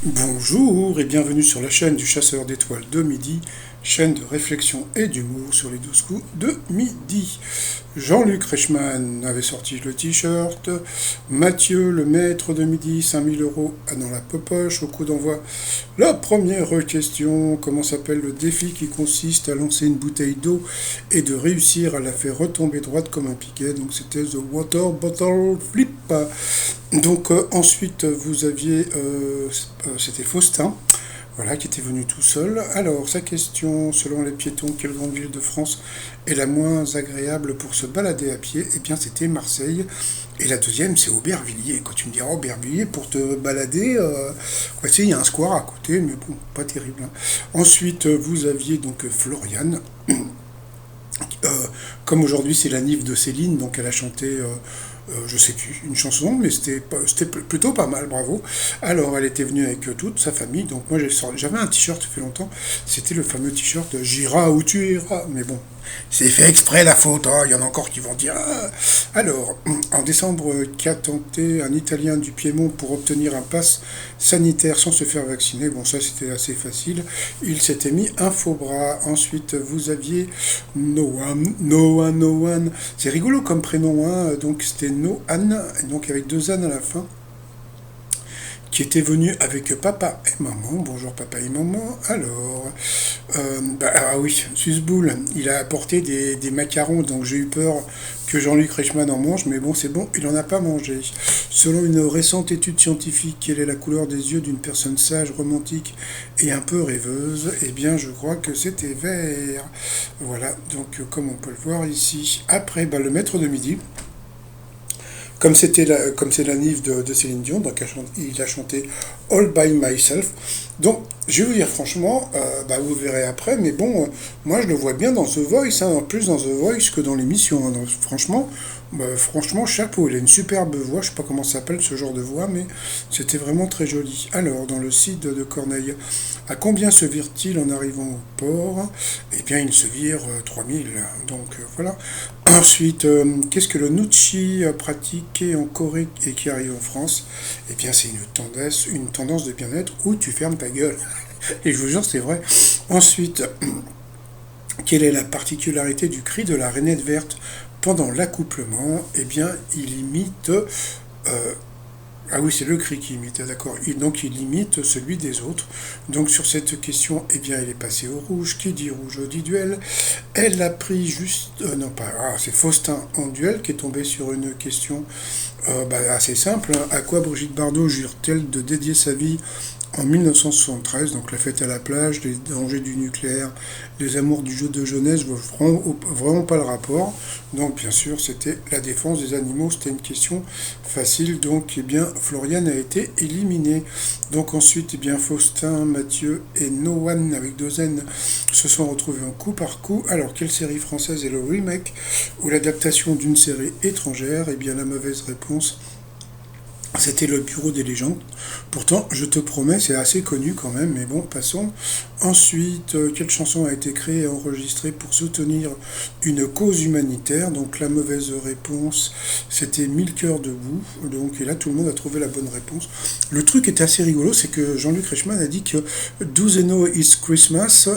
Bonjour et bienvenue sur la chaîne du chasseur d'étoiles de midi, chaîne de réflexion et d'humour sur les 12 coups de midi. Jean-Luc Reichmann avait sorti le t-shirt, Mathieu, le maître de midi, 5 000 € dans la poche au coup d'envoi. La première question, comment s'appelle le défi qui consiste à lancer une bouteille d'eau et de réussir à la faire retomber droite comme un piquet, donc c'était The Water Bottle Flip. Donc ensuite vous aviez, c'était Faustin, voilà, qui était venu tout seul. Alors sa question, selon les piétons, quelle grande ville de France est la moins agréable pour se balader à pied? Eh bien c'était Marseille. Et la deuxième, c'est Aubervilliers. Quand tu me diras Aubervilliers, pour te balader, tu sais, il y a un square à côté, mais bon, pas terrible, hein. Ensuite, vous aviez donc Floriane. Euh, Comme aujourd'hui c'est la Nive de Céline, donc elle a chanté, je sais plus, une chanson, mais c'était plutôt pas mal, bravo. Alors elle était venue avec toute sa famille, donc moi j'avais un t-shirt, ça fait longtemps, c'était le fameux t-shirt J'iras où tu iras, mais bon, c'est fait exprès la faute, hein. Il y en a encore qui vont dire. Ah. Alors, en décembre, qu'a tenté un Italien du Piémont pour obtenir un pass sanitaire sans se faire vacciner? Bon, ça c'était assez facile. Il s'était mis un faux bras. Ensuite, vous aviez Noan. C'est rigolo comme prénom, hein. Donc c'était Noan, donc avec deux ânes à la fin, qui était venu avec papa et maman. Bonjour papa et maman. Alors, ah oui, Susboul, il a apporté des macarons, donc j'ai eu peur que Jean-Luc Reichmann en mange, mais bon, c'est bon, il n'en a pas mangé. Selon une récente étude scientifique, quelle est la couleur des yeux d'une personne sage, romantique et un peu rêveuse? Eh bien, je crois que c'était vert. Voilà, donc comme on peut le voir ici. Après, le maître de midi. Comme c'est la Nive de Céline Dion, donc il a chanté All by Myself. Donc, je vais vous dire franchement, vous verrez après, mais bon, moi je le vois bien dans The Voice, hein, plus dans The Voice que dans l'émission, hein. Donc, franchement, chapeau, il a une superbe voix, je sais pas comment ça s'appelle ce genre de voix, mais c'était vraiment très joli. Alors, dans le site de Corneille, à combien se vire-t-il en arrivant au port? Eh bien, il se vire 3000, donc voilà. Ensuite, qu'est-ce que le Nuchi pratiqué en Corée et qui arrive en France? Eh bien, c'est une tendance de bien-être où tu fermes ta gueule. Et je vous jure, c'est vrai. Ensuite, quelle est la particularité du cri de la rainette verte pendant l'accouplement? Eh bien, il imite. Ah oui, c'est le cri qui imite, d'accord. Donc il imite celui des autres. Donc sur cette question, eh bien, il est passé au rouge. Qui dit rouge dit duel. Elle a pris juste... non, pas... Ah, c'est Faustin en duel qui est tombé sur une question assez simple, hein. À quoi Brigitte Bardot jure-t-elle de dédier sa vie en 1973, donc la fête à la plage, les dangers du nucléaire, les amours du jeu de jeunesse, je vois vraiment pas le rapport. Donc bien sûr, c'était la défense des animaux, c'était une question facile. Donc eh bien, Floriane a été éliminée. Donc ensuite, eh bien, Faustin, Mathieu et Noan avec deux N se sont retrouvés en coup par coup. Alors quelle série française est le remake ou l'adaptation d'une série étrangère? Eh bien la mauvaise réponse, c'était le Bureau des légendes. Pourtant, je te promets, c'est assez connu quand même, mais bon, passons. Ensuite, quelle chanson a été créée et enregistrée pour soutenir une cause humanitaire? Donc la mauvaise réponse, c'était Mille cœurs debout. Donc et là, tout le monde a trouvé la bonne réponse. Le truc était assez rigolo, c'est que Jean-Luc Reichmann a dit que Do They Know It's Christmas,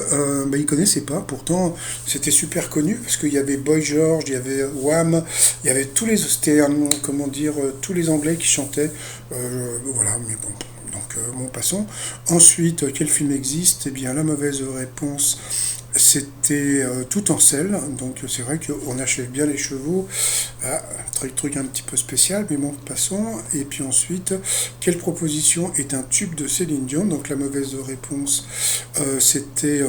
il connaissait pas. Pourtant, c'était super connu parce qu'il y avait Boy George, il y avait Wham, il y avait tous les, c'était, comment dire, tous les Anglais qui chantaient. Voilà, mais bon. Donc, bon, passons. Ensuite, quel film existe? Eh bien, la mauvaise réponse, c'était Tout en selle. Donc, c'est vrai qu'on achève bien les chevaux. Ah, truc un petit peu spécial, mais bon, passons. Et puis ensuite, quelle proposition est un tube de Céline Dion? Donc, la mauvaise réponse, c'était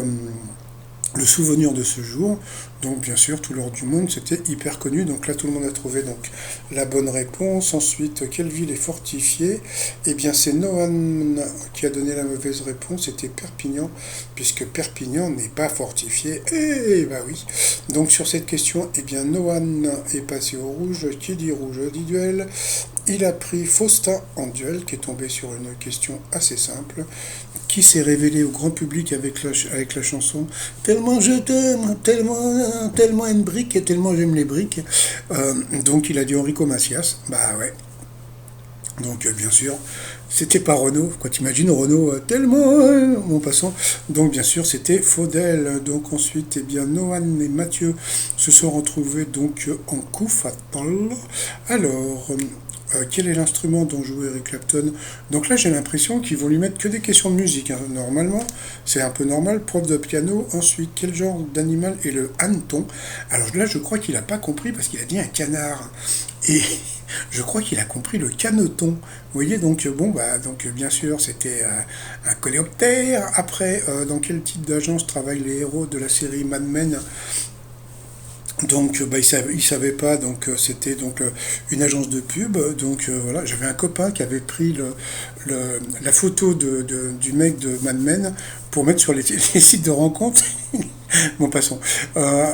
le souvenir de ce jour. Donc bien sûr, tout l'or du monde, c'était hyper connu. Donc là, tout le monde a trouvé donc la bonne réponse. Ensuite, quelle ville est fortifiée? Eh bien, c'est Noan qui a donné la mauvaise réponse. C'était Perpignan, puisque Perpignan n'est pas fortifié. Eh bah oui. Donc sur cette question, eh bien, Noan est passé au rouge. Qui dit rouge dit duel. Il a pris Faustin en duel, qui est tombé sur une question assez simple, qui s'est révélé au grand public avec la chanson Tellement je t'aime, tellement une brique et tellement j'aime les briques. Donc il a dit Enrico Macias. Bah ouais. Donc bien sûr, c'était pas Renault. Quand tu imagines Renault tellement mon passant. Donc bien sûr, c'était Faudel. Donc ensuite, eh bien Noan et Mathieu se sont retrouvés donc en coup fatal. Alors, quel est l'instrument dont jouait Eric Clapton? Donc là, j'ai l'impression qu'ils vont lui mettre que des questions de musique, hein. Normalement, c'est un peu normal. Prof de piano. Ensuite, quel genre d'animal est le hanneton? Alors là, je crois qu'il n'a pas compris parce qu'il a dit un canard. Et je crois qu'il a compris le caneton. Vous voyez, donc bon, bah, donc bien sûr, c'était un coléoptère. Après, dans quel type d'agence travaillent les héros de la série Mad Men? Donc, bah, il savait pas, donc c'était donc une agence de pub. Donc voilà, j'avais un copain qui avait pris la photo du mec de Mad Men pour mettre sur les, les sites de rencontres. Bon, passons.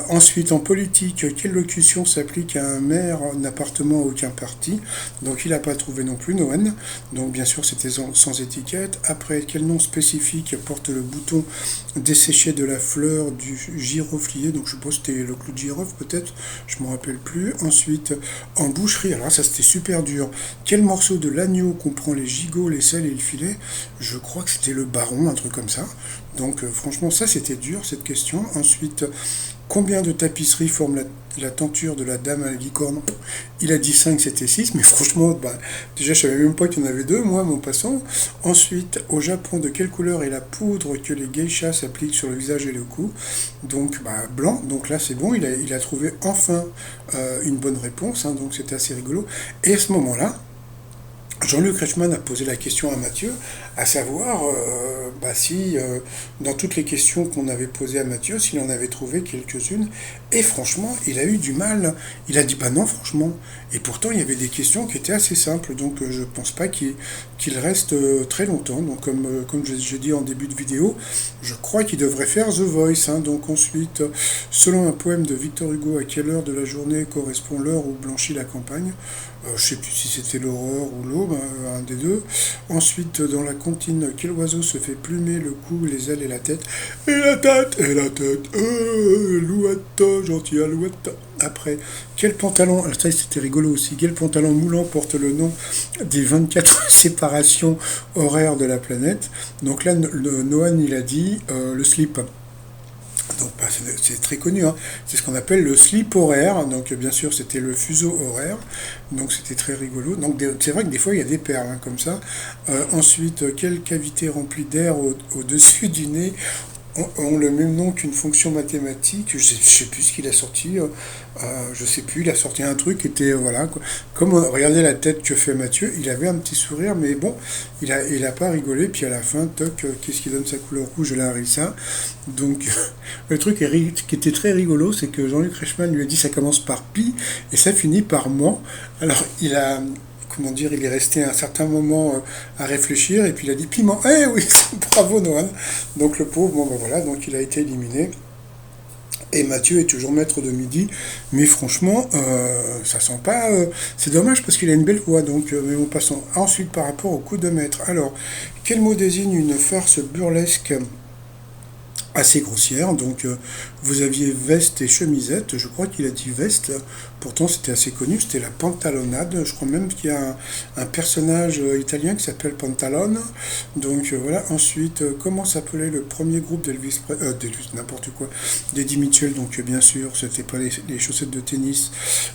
Ensuite, en politique, quelle locution s'applique à un maire d'appartement à aucun parti? Donc, il n'a pas trouvé non plus, Noën. Donc, bien sûr, c'était sans étiquette. Après, quel nom spécifique porte le bouton desséché de la fleur du giroflier? Donc, je suppose que c'était le clou de girofle, peut-être. Je ne me rappelle plus. Ensuite, en boucherie, alors ça, c'était super dur. Quel morceau de l'agneau comprend les gigots, les selles et le filet? Je crois que c'était le baron, un truc comme ça. Donc franchement, ça c'était dur cette question. Ensuite, combien de tapisseries forment la tenture de la dame à la licorne? Il a dit 5, c'était 6, mais franchement, bah, déjà je savais même pas qu'il y en avait deux, moi, mon passant. Ensuite, au Japon, de quelle couleur est la poudre que les geishas s'appliquent sur le visage et le cou? Donc, bah, blanc, donc là c'est bon, il a trouvé enfin une bonne réponse, hein, donc c'était assez rigolo. Et à ce moment-là, Jean-Luc Reichmann a posé la question à Mathieu, à savoir bah, si, dans toutes les questions qu'on avait posées à Mathieu, s'il en avait trouvé quelques-unes. Et franchement, il a eu du mal. Il a dit bah non, franchement. Et pourtant, il y avait des questions qui étaient assez simples. Donc, je ne pense pas qu'il reste très longtemps. Donc, comme j'ai dit en début de vidéo, je crois qu'il devrait faire The Voice, hein. Donc, ensuite, selon un poème de Victor Hugo, à quelle heure de la journée correspond l'heure où blanchit la campagne? Je ne sais plus si c'était l'aurore ou l'aube, un des deux. Ensuite, dans la comptine, quel oiseau se fait plumer le cou, les ailes et la tête? Et la tête, Alouette, gentil Alouette. Après, quel pantalon, alors ça c'était rigolo aussi, quel pantalon moulant porte le nom des 24 séparations horaires de la planète? Donc là, Noan il a dit le slip. Donc bah, c'est très connu, hein. C'est ce qu'on appelle le slip horaire. Donc bien sûr c'était le fuseau horaire. Donc c'était très rigolo. Donc c'est vrai que des fois il y a des perles, hein, comme ça. Ensuite, quelle cavité remplie d'air au-dessus du nez ont le même nom qu'une fonction mathématique? Je sais plus ce qu'il a sorti. Je sais plus, il a sorti un truc qui était, voilà, quoi. Comme regardez la tête que fait Mathieu, il avait un petit sourire, mais bon, il a pas rigolé. Puis à la fin, toc, qu'est-ce qui donne sa couleur rouge? La harissa. Donc le truc qui était très rigolo, c'est que Jean-Luc Reichmann lui a dit ça commence par pi et ça finit par ment. Alors il a, comment dire, il est resté un certain moment à réfléchir et puis il a dit piment. Eh oui, bravo Noël. Donc le pauvre, bon ben voilà, donc il a été éliminé. Et Mathieu est toujours maître de midi, mais franchement, ça sent pas. C'est dommage parce qu'il a une belle voix, donc. Mais bon, passons. Ensuite, par rapport au coup de maître. Alors, quel mot désigne une farce burlesque assez grossière? Donc, vous aviez veste et chemisette. Je crois qu'il a dit veste. Pourtant, c'était assez connu. C'était la pantalonnade. Je crois même qu'il y a un personnage italien qui s'appelle Pantalone. Donc, voilà. Ensuite, comment s'appelait le premier groupe d'Elvis, n'importe quoi, d'Eddie Mitchell? Donc, bien sûr, c'était pas les chaussettes de tennis,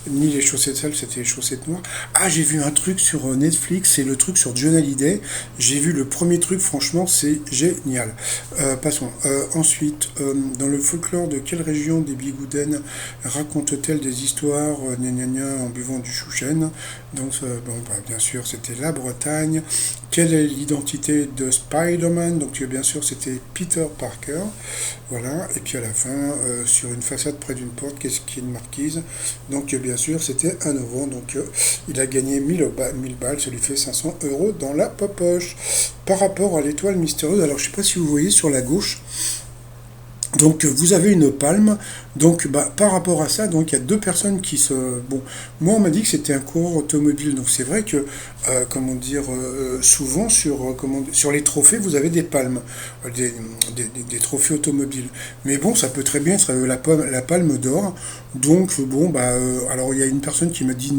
ni les chaussettes sales, c'était les chaussettes noires. Ah, j'ai vu un truc sur Netflix. C'est le truc sur John Hallyday. J'ai vu le premier truc. Franchement, c'est génial. Passons. Ensuite, dans le folklore de quelle région des Bigouden raconte-t-elle des histoires gna gna en buvant du chouchen? Donc, bon, bah, bien sûr, c'était la Bretagne. Quelle est l'identité de Spider-Man? Donc, bien sûr, c'était Peter Parker. Voilà. Et puis à la fin, sur une façade près d'une porte, qu'est-ce qui est une marquise? Donc, bien sûr, c'était un euro. Donc, il a gagné 1000 balles, ça lui fait 500 € dans la poche. Par rapport à l'étoile mystérieuse, alors je ne sais pas si vous voyez sur la gauche, Donc vous avez une palme, donc bah, par rapport à ça, donc il y a deux personnes qui se... Bon, moi on m'a dit que c'était un coureur automobile, donc c'est vrai que, comment dire, souvent sur les trophées, vous avez des palmes, des, des trophées automobiles. Mais bon, ça peut très bien être la palme d'or, donc bon, bah, alors il y a une personne qui m'a dit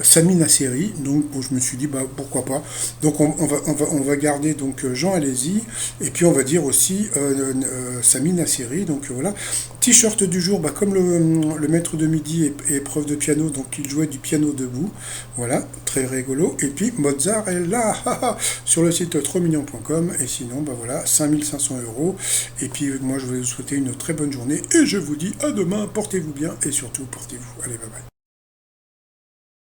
Sami Nasseri, donc bon, je me suis dit, bah pourquoi pas. Donc on va garder donc Jean Alési, et puis on va dire aussi Sami Nasseri, donc voilà. T-shirt du jour, bah, comme le maître de midi est prof de piano, donc il jouait du piano debout, voilà, très rigolo. Et puis Mozart est là, sur le site trosmignon.com, et sinon, bah voilà, 5 500 euros. Et puis moi je vais vous souhaiter une très bonne journée, et je vous dis à demain, portez-vous bien, et surtout portez-vous. Allez, bye bye.